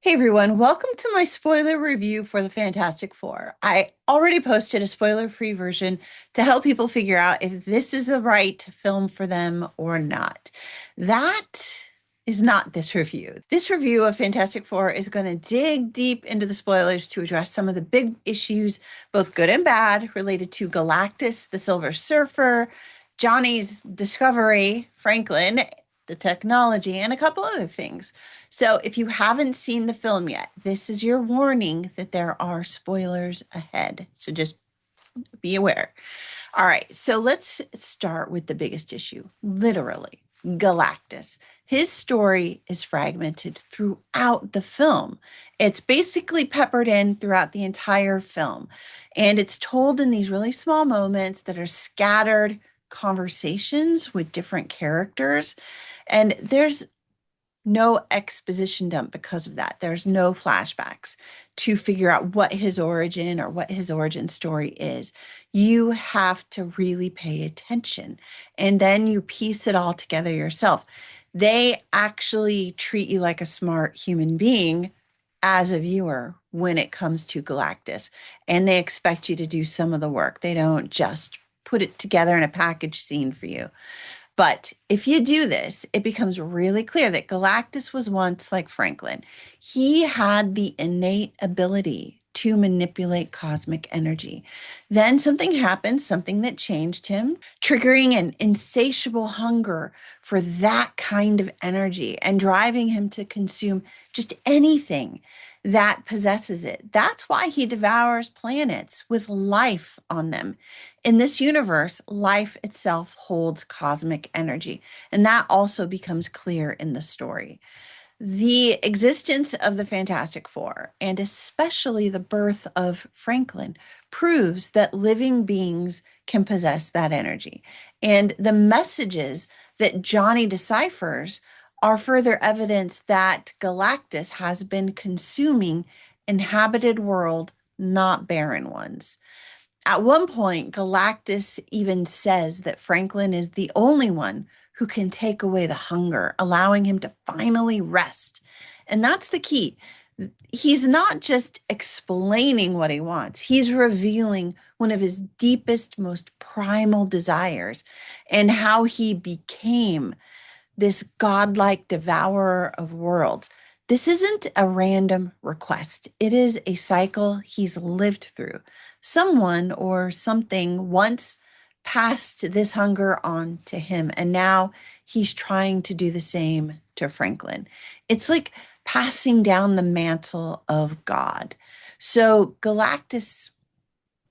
Hey everyone, welcome to my spoiler review for the Fantastic Four. I already posted a spoiler-free version to help people figure out if this is the right film for them or not. That is not this review. This review of Fantastic Four is going to dig deep into the spoilers to address some of the big issues, both good and bad, related to Galactus, the Silver Surfer, Johnny's discovery, Franklin, the technology, and a couple other things. So if you haven't seen the film yet, this is your warning that there are spoilers ahead. So just be aware. All right, so let's start with the biggest issue, literally. Galactus. His story is fragmented throughout the film. It's basically peppered in throughout the entire film. And it's told in these really small moments that are scattered conversations with different characters. And there's no exposition dump because of that. There's no flashbacks to figure out what his origin or what his origin story is. You have to really pay attention, and then you piece it all together yourself. They actually treat you like a smart human being as a viewer when it comes to Galactus, and they expect you to do some of the work. They don't just put it together in a package scene for you. But if you do this, it becomes really clear that Galactus was once like Franklin. He had the innate ability to manipulate cosmic energy. Then something happened, something that changed him, triggering an insatiable hunger for that kind of energy and driving him to consume just anything that possesses it. That's why he devours planets with life on them. In this universe, life itself holds cosmic energy, and that also becomes clear in the story. The existence of the Fantastic Four, and especially the birth of Franklin, proves that living beings can possess that energy. And the messages that Johnny deciphers are further evidence that Galactus has been consuming inhabited world, not barren ones. At one point, Galactus even says that Franklin is the only one who can take away the hunger, allowing him to finally rest. And that's the key. He's not just explaining what he wants, he's revealing one of his deepest, most primal desires and how he became this godlike devourer of worlds. This isn't a random request. It is a cycle he's lived through. Someone or something once passed this hunger on to him, and now he's trying to do the same to Franklin. It's like passing down the mantle of God. So Galactus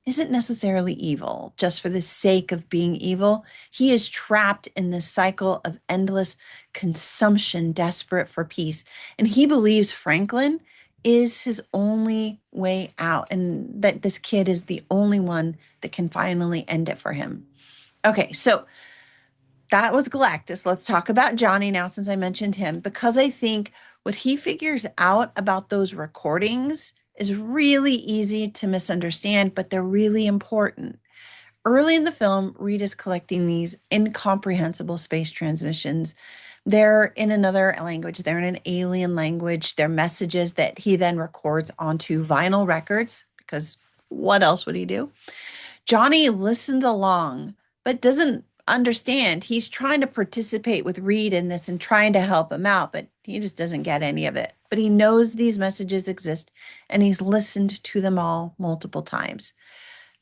isn't necessarily evil just for the sake of being evil. He is trapped in this cycle of endless consumption, desperate for peace. And he believes Franklin is his only way out, and that this kid is the only one that can finally end it for him. Okay, so that was Galactus. Let's talk about Johnny now, since I mentioned him, because I think what he figures out about those recordings is really easy to misunderstand, but they're really important. Early in the film, Reed is collecting these incomprehensible space transmissions. They're in another language, they're in an alien language. They're messages that he then records onto vinyl records, because what else would he do? Johnny listens along, but doesn't understand. He's trying to participate with Reed in this and trying to help him out, but he just doesn't get any of it. But he knows these messages exist, and he's listened to them all multiple times.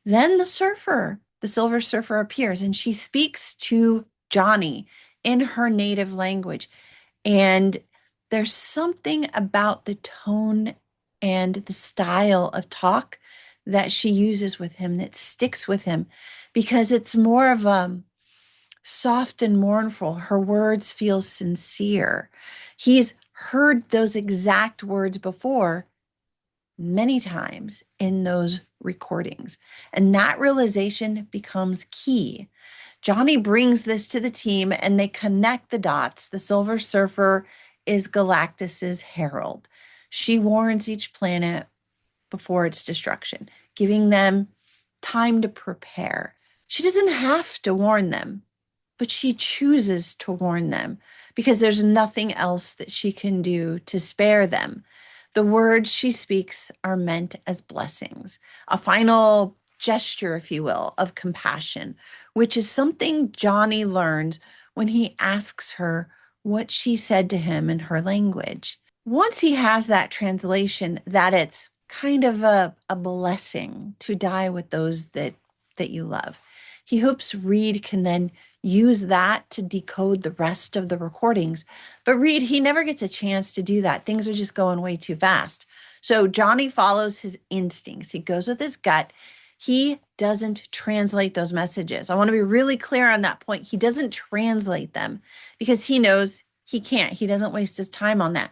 Then the Silver Surfer appears, and she speaks to Johnny in her native language. And there's something about the tone and the style of talk that she uses with him that sticks with him, because it's more of a soft and mournful. Her words feel sincere. He's heard those exact words before many times in those recordings. And that realization becomes key. Johnny brings this to the team, and they connect the dots. The Silver Surfer is Galactus's herald. She warns each planet before its destruction, giving them time to prepare. She doesn't have to warn them, but she chooses to warn them because there's nothing else that she can do to spare them. The words she speaks are meant as blessings, a final gesture, if you will, of compassion, which is something Johnny learns when he asks her what she said to him in her language. Once he has that translation, that it's kind of a blessing to die with those that you love. He hopes Reed can then use that to decode the rest of the recordings. But Reed, he never gets a chance to do that. Things are just going way too fast. So Johnny follows his instincts. He goes with his gut. He doesn't translate those messages. I want to be really clear on that point. He doesn't translate them because he knows he can't. He doesn't waste his time on that.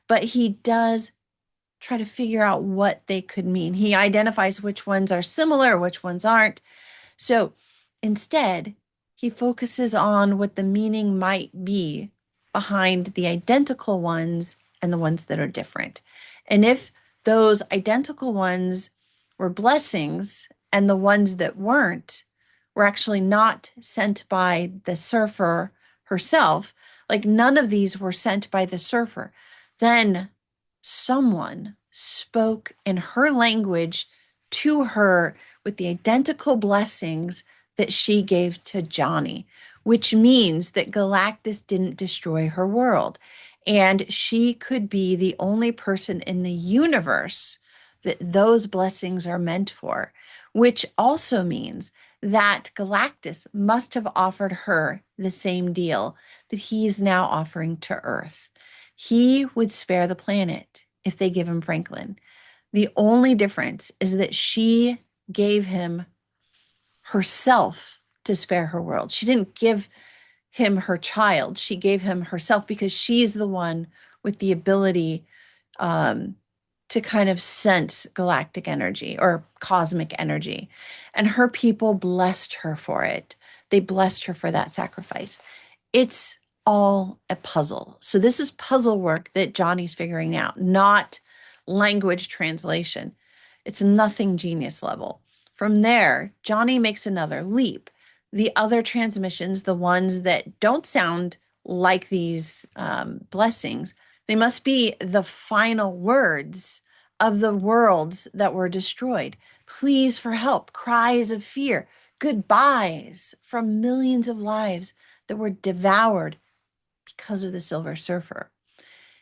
But he does try to figure out what they could mean. He identifies which ones are similar, which ones aren't. So instead, he focuses on what the meaning might be behind the identical ones and the ones that are different. And if those identical ones were blessings and the ones that weren't were actually not sent by the surfer herself, like none of these were sent by the surfer, then someone spoke in her language to her with the identical blessings that she gave to Johnny, which means that Galactus didn't destroy her world. And she could be the only person in the universe that those blessings are meant for, which also means that Galactus must have offered her the same deal that he is now offering to Earth. He would spare the planet if they give him Franklin. The only difference is that she gave him herself to spare her world. She didn't give him her child. She gave him herself because she's the one with the ability to kind of sense galactic energy or cosmic energy. And her people blessed her for it. They blessed her for that sacrifice. It's all a puzzle. So this is puzzle work that Johnny's figuring out, not language translation. It's nothing genius level. From there, Johnny makes another leap. The other transmissions, the ones that don't sound like these blessings, they must be the final words of the worlds that were destroyed. Pleas for help, cries of fear, goodbyes from millions of lives that were devoured because of the Silver Surfer.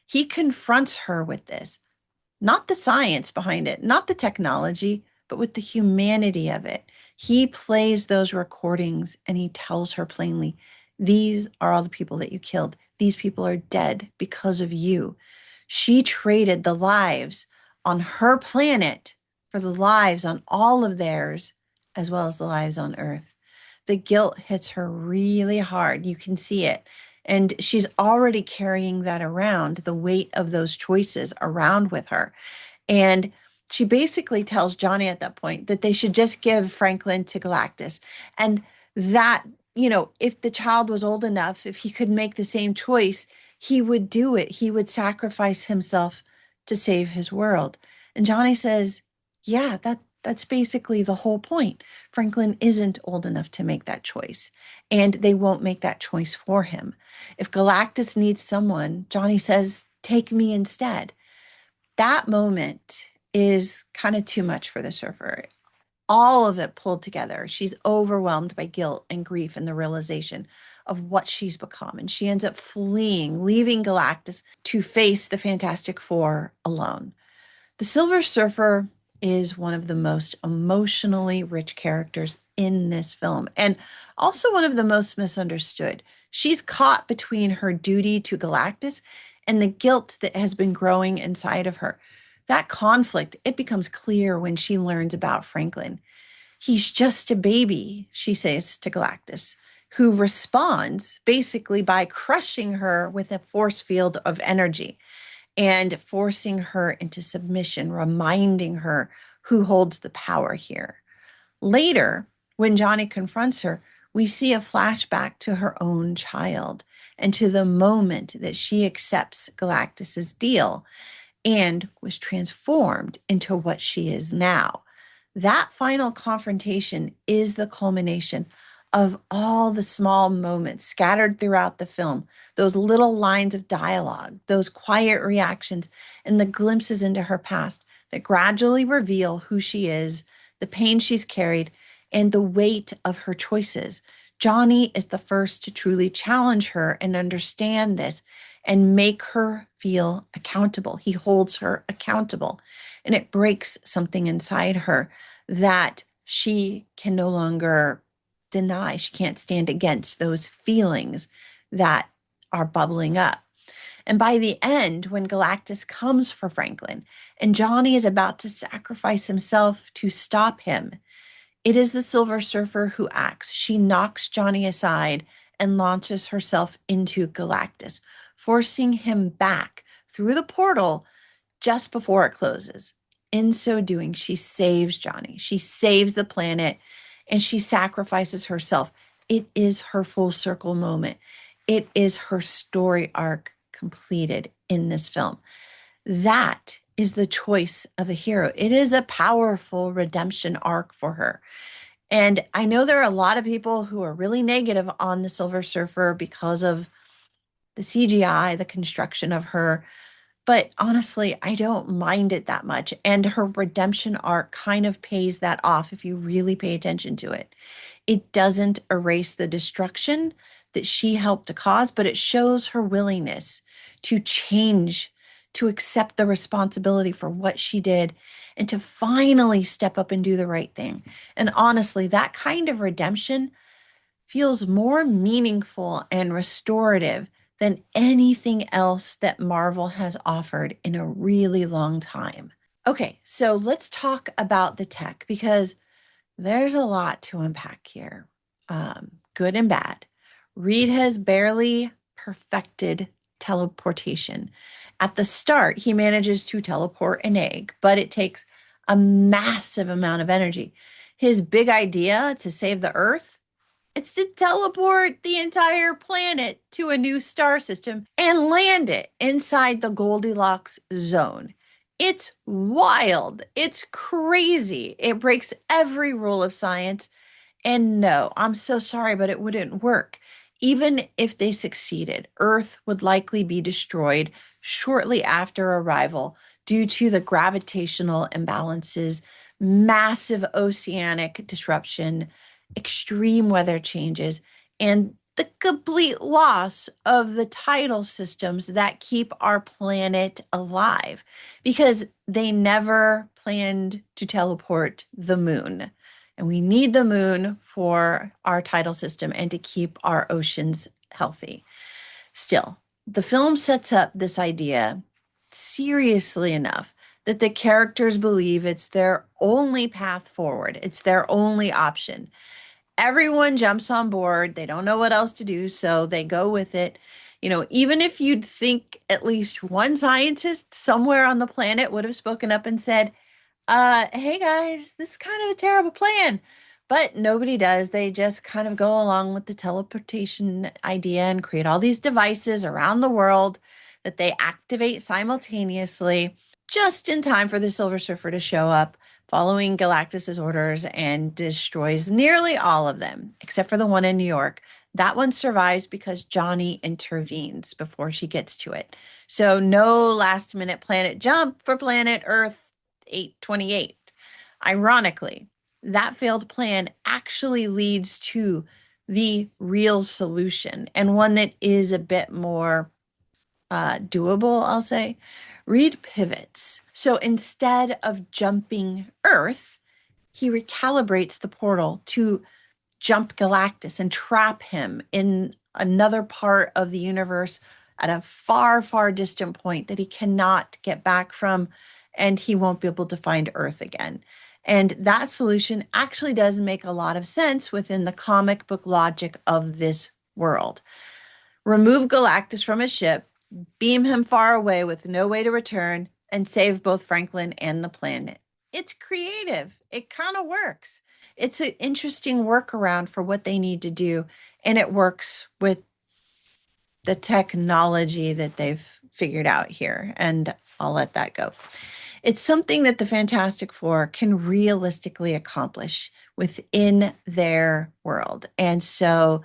He confronts her with this, not the science behind it, not the technology, but with the humanity of it. He plays those recordings and he tells her plainly, these are all the people that you killed. These people are dead because of you. She traded the lives on her planet for the lives on all of theirs, as well as the lives on Earth. The guilt hits her really hard. You can see it. And she's already carrying that around, the weight of those choices around with her. And she basically tells Johnny at that point that they should just give Franklin to Galactus. And that, if the child was old enough, if he could make the same choice, he would do it. He would sacrifice himself to save his world. And Johnny says, yeah, that's basically the whole point. Franklin isn't old enough to make that choice, and they won't make that choice for him. If Galactus needs someone, Johnny says, take me instead. That moment is kind of too much for the surfer. All of it pulled together. She's overwhelmed by guilt and grief and the realization of what she's become. And she ends up fleeing, leaving Galactus to face the Fantastic Four alone. The Silver Surfer is one of the most emotionally rich characters in this film, and also one of the most misunderstood. She's caught between her duty to Galactus and the guilt that has been growing inside of her. That conflict, it becomes clear when she learns about Franklin. He's just a baby, she says to Galactus, who responds basically by crushing her with a force field of energy and forcing her into submission, reminding her who holds the power here. Later, when Johnny confronts her, we see a flashback to her own child and to the moment that she accepts Galactus's deal and was transformed into what she is now. That final confrontation is the culmination of all the small moments scattered throughout the film, those little lines of dialogue, those quiet reactions, and the glimpses into her past that gradually reveal who she is, the pain she's carried, and the weight of her choices. Johnny is the first to truly challenge her and understand this and make her feel accountable. He holds her accountable, and it breaks something inside her that she can no longer deny. She can't stand against those feelings that are bubbling up. And by the end, when Galactus comes for Franklin and Johnny is about to sacrifice himself to stop him, it is the Silver Surfer who acts. She knocks Johnny aside and launches herself into Galactus, forcing him back through the portal just before it closes. In so doing, she saves Johnny. She saves the planet and she sacrifices herself. It is her full circle moment. It is her story arc completed in this film. That is the choice of a hero. It is a powerful redemption arc for her. And I know there are a lot of people who are really negative on the Silver Surfer because of the CGI, the construction of her. But honestly, I don't mind it that much. And her redemption arc kind of pays that off if you really pay attention to it. It doesn't erase the destruction that she helped to cause, but it shows her willingness to change, to accept the responsibility for what she did, and to finally step up and do the right thing. And honestly, that kind of redemption feels more meaningful and restorative than anything else that Marvel has offered in a really long time. Okay, so let's talk about the tech because there's a lot to unpack here, good and bad. Reed has barely perfected teleportation. At the start, he manages to teleport an egg, but it takes a massive amount of energy. His big idea to save the Earth, it's to teleport the entire planet to a new star system and land it inside the Goldilocks zone. It's wild. It's crazy. It breaks every rule of science. And no, I'm so sorry, but it wouldn't work. Even if they succeeded, Earth would likely be destroyed shortly after arrival due to the gravitational imbalances, massive oceanic disruption, extreme weather changes, and the complete loss of the tidal systems that keep our planet alive because they never planned to teleport the moon. And we need the moon for our tidal system and to keep our oceans healthy. Still, the film sets up this idea seriously enough that the characters believe it's their only path forward, it's their only option. Everyone jumps on board. They don't know what else to do, so they go with it. You know, even if you'd think at least one scientist somewhere on the planet would have spoken up and said, hey guys, this is kind of a terrible plan. But nobody does. They just kind of go along with the teleportation idea and create all these devices around the world that they activate simultaneously just in time for the Silver Surfer to show up, following Galactus's orders, and destroys nearly all of them, except for the one in New York. That one survives because Johnny intervenes before she gets to it. So no last minute planet jump for planet Earth 828. Ironically, that failed plan actually leads to the real solution and one that is a bit more doable, I'll say. Reed pivots. So instead of jumping Earth, he recalibrates the portal to jump Galactus and trap him in another part of the universe at a far, far distant point that he cannot get back from, and he won't be able to find Earth again. And that solution actually does make a lot of sense within the comic book logic of this world. Remove Galactus from his ship, beam him far away with no way to return, and save both Franklin and the planet. It's creative. It kind of works. It's an interesting workaround for what they need to do, and it works with the technology that they've figured out here. And I'll let that go. It's something that the Fantastic Four can realistically accomplish within their world. And so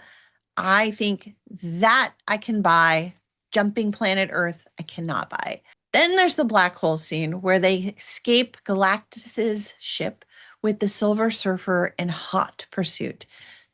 I think that I can buy. Jumping Planet Earth, I cannot buy. Then there's the black hole scene where they escape Galactus's ship with the Silver Surfer in hot pursuit.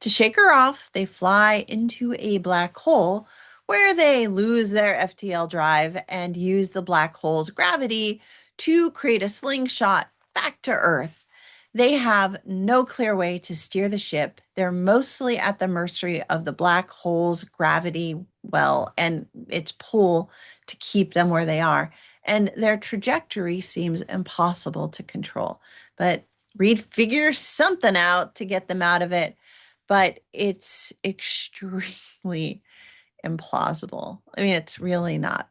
To shake her off, they fly into a black hole where they lose their FTL drive and use the black hole's gravity to create a slingshot back to Earth. They have no clear way to steer the ship. They're mostly at the mercy of the black hole's gravity well and its pull to keep them where they are. And their trajectory seems impossible to control. But Reed figures something out to get them out of it, but it's extremely implausible. I mean, it's really not.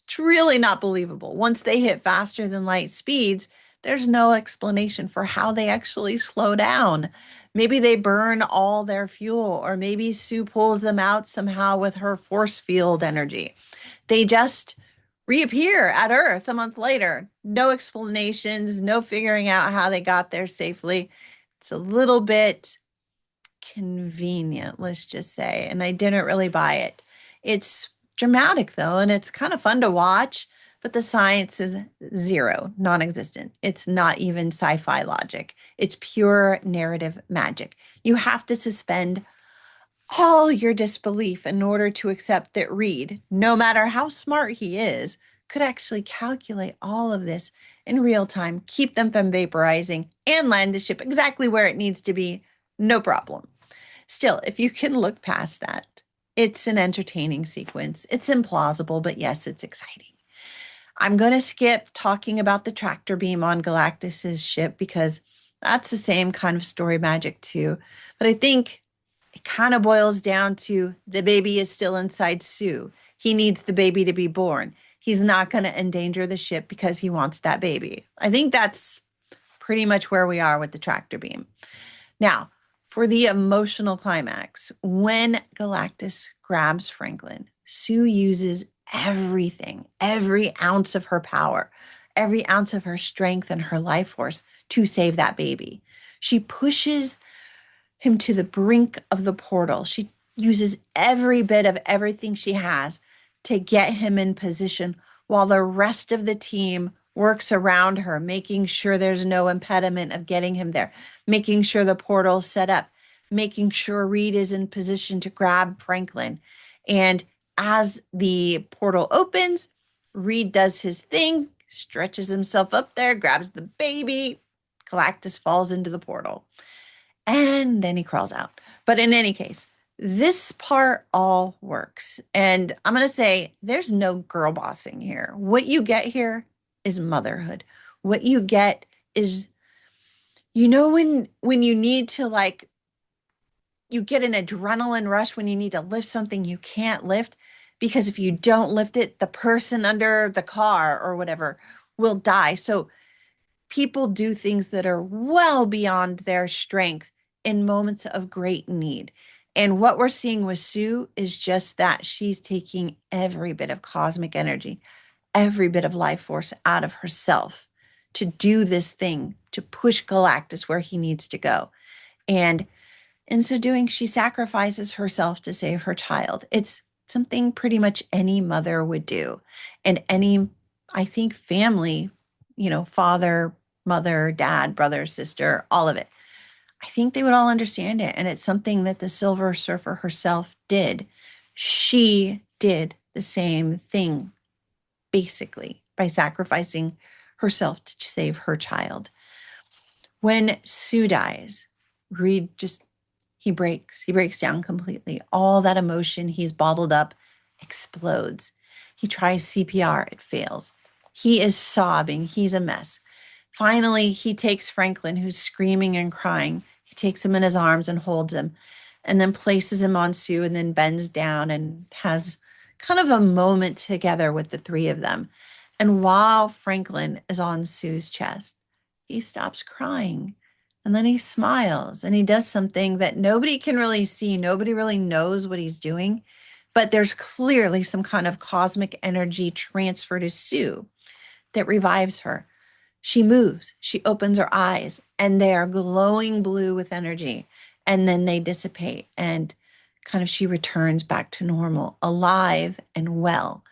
It's really not believable. Once they hit faster than light speeds, there's no explanation for how they actually slow down. Maybe they burn all their fuel, or maybe Sue pulls them out somehow with her force field energy. They just reappear at Earth a month later. No explanations, no figuring out how they got there safely. It's a little bit convenient, let's just say, and I didn't really buy it. It's dramatic though, and it's kind of fun to watch, but the science is zero, non-existent. It's not even sci-fi logic. It's pure narrative magic. You have to suspend all your disbelief in order to accept that Reed, no matter how smart he is, could actually calculate all of this in real time, keep them from vaporizing, and land the ship exactly where it needs to be, no problem. Still, if you can look past that, it's an entertaining sequence. It's implausible, but yes, it's exciting. I'm going to skip talking about the tractor beam on Galactus's ship because that's the same kind of story magic too. But I think it kind of boils down to the baby is still inside Sue. He needs the baby to be born. He's not going to endanger the ship because he wants that baby. I think that's pretty much where we are with the tractor beam. Now, for the emotional climax, when Galactus grabs Franklin, Sue uses everything, every ounce of her power, every ounce of her strength and her life force to save that baby. She pushes him to the brink of the portal. She uses every bit of everything she has to get him in position while the rest of the team works around her, making sure there's no impediment of getting him there, making sure the portal's set up, making sure Reed is in position to grab Franklin. And as the portal opens, Reed does his thing, stretches himself up there, grabs the baby. Galactus falls into the portal. And then he crawls out. But in any case, this part all works. And I'm going to say there's no girl bossing here. What you get here is motherhood. What you get is, when you need to, like, you get an adrenaline rush when you need to lift something you can't lift, because if you don't lift it, the person under the car or whatever will die. So people do things that are well beyond their strength in moments of great need. And what we're seeing with Sue is just that. She's taking every bit of cosmic energy, every bit of life force out of herself to do this thing, to push Galactus where he needs to go. And in so doing, she sacrifices herself to save her child. It's something pretty much any mother would do. And any, I think, family, father, mother, dad, brother, sister, all of it. I think they would all understand it. And it's something that the Silver Surfer herself did. She did the same thing, basically, by sacrificing herself to save her child. When Sue dies, Reed he breaks down completely. All that emotion he's bottled up explodes. He tries CPR, it fails. He is sobbing, he's a mess. Finally, he takes Franklin, who's screaming and crying. He takes him in his arms and holds him, and then places him on Sue, and then bends down and has kind of a moment together with the three of them. And while Franklin is on Sue's chest, he stops crying. And then he smiles and he does something that nobody can really see. Nobody really knows what he's doing, but there's clearly some kind of cosmic energy transfer to Sue that revives her. She moves, she opens her eyes, and they are glowing blue with energy. And then they dissipate, and kind of she returns back to normal, alive and well.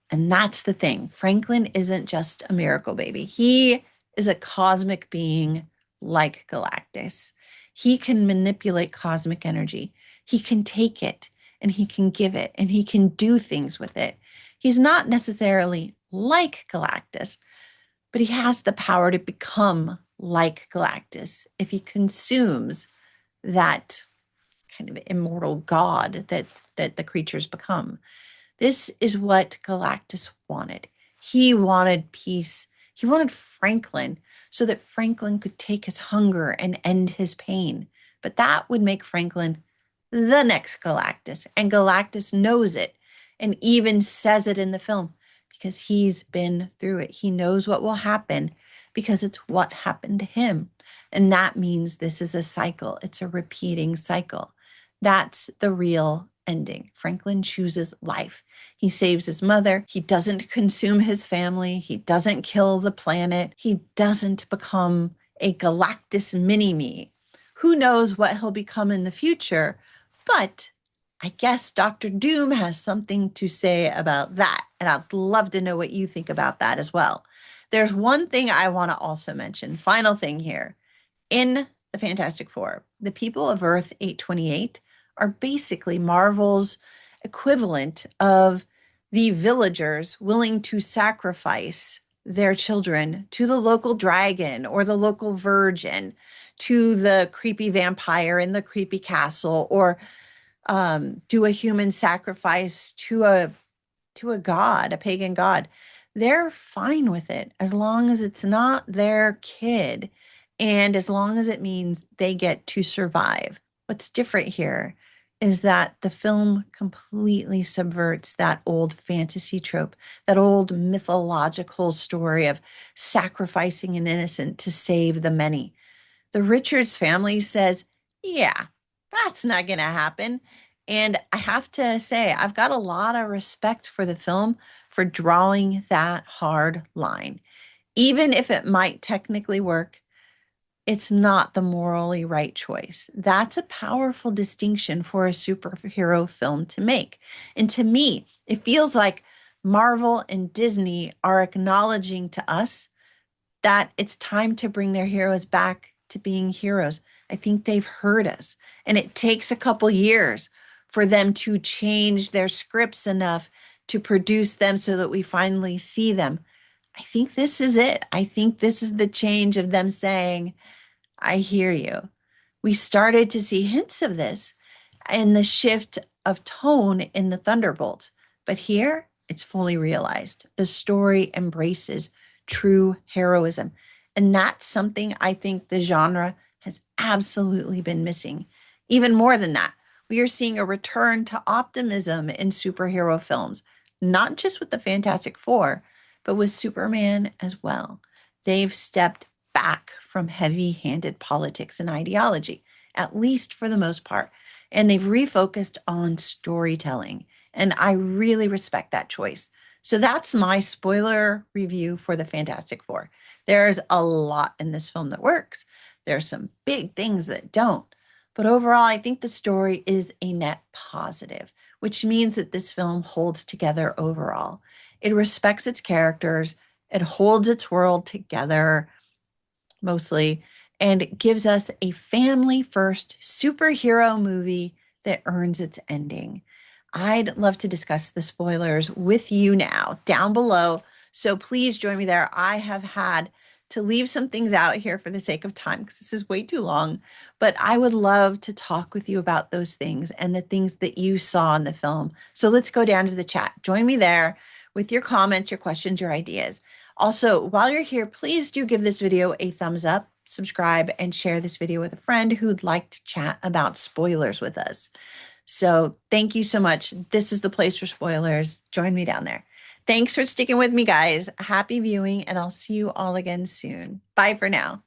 And that's the thing. Franklin isn't just a miracle baby. He is a cosmic being like Galactus. He can manipulate cosmic energy. He can take it and he can give it and he can do things with it. He's not necessarily like Galactus, but he has the power to become like Galactus if he consumes that kind of immortal god that the creatures become. This is what Galactus wanted. He wanted peace. He wanted Franklin so that Franklin could take his hunger and end his pain. But that would make Franklin the next Galactus. And Galactus knows it and even says it in the film because he's been through it. He knows what will happen because it's what happened to him. And that means this is a cycle. It's a repeating cycle. That's the real ending. Franklin chooses life. He saves his mother. He doesn't consume his family. He doesn't kill the planet. He doesn't become a Galactus mini-me. Who knows what he'll become in the future, but I guess Dr. Doom has something to say about that, and I'd love to know what you think about that as well. There's one thing I want to also mention, final thing here. In the Fantastic Four, the people of Earth 828 are basically Marvel's equivalent of the villagers willing to sacrifice their children to the local dragon or the local virgin, to the creepy vampire in the creepy castle, or do a human sacrifice to a god, a pagan god. They're fine with it as long as it's not their kid and as long as it means they get to survive. What's different here is that the film completely subverts that old fantasy trope, that old mythological story of sacrificing an innocent to save the many. The Richards family says, yeah, that's not going to happen. And I have to say, I've got a lot of respect for the film for drawing that hard line. Even if it might technically work, it's not the morally right choice. That's a powerful distinction for a superhero film to make. And to me, it feels like Marvel and Disney are acknowledging to us that it's time to bring their heroes back to being heroes. I think they've heard us. And it takes a couple years for them to change their scripts enough to produce them so that we finally see them. I think this is it. I think this is the change of them saying, I hear you. We started to see hints of this in the shift of tone in the Thunderbolts, but here it's fully realized. The story embraces true heroism. And that's something I think the genre has absolutely been missing. Even more than that, we are seeing a return to optimism in superhero films, not just with the Fantastic Four, but with Superman as well. They've stepped back from heavy-handed politics and ideology, at least for the most part, and they've refocused on storytelling. And I really respect that choice. So that's my spoiler review for the Fantastic Four. There's a lot in this film that works. There's some big things that don't. But overall, I think the story is a net positive, which means that this film holds together overall. It respects its characters, it holds its world together mostly, and it gives us a family-first superhero movie that earns its ending. I'd love to discuss the spoilers with you now down below. So please join me there. I have had to leave some things out here for the sake of time because this is way too long. But I would love to talk with you about those things and the things that you saw in the film. So let's go down to the chat. Join me there with your comments, your questions, your ideas. Also, while you're here, please do give this video a thumbs up, subscribe, and share this video with a friend who'd like to chat about spoilers with us. So thank you so much. This is the place for spoilers. Join me down there. Thanks for sticking with me, guys. Happy viewing, and I'll see you all again soon. Bye for now.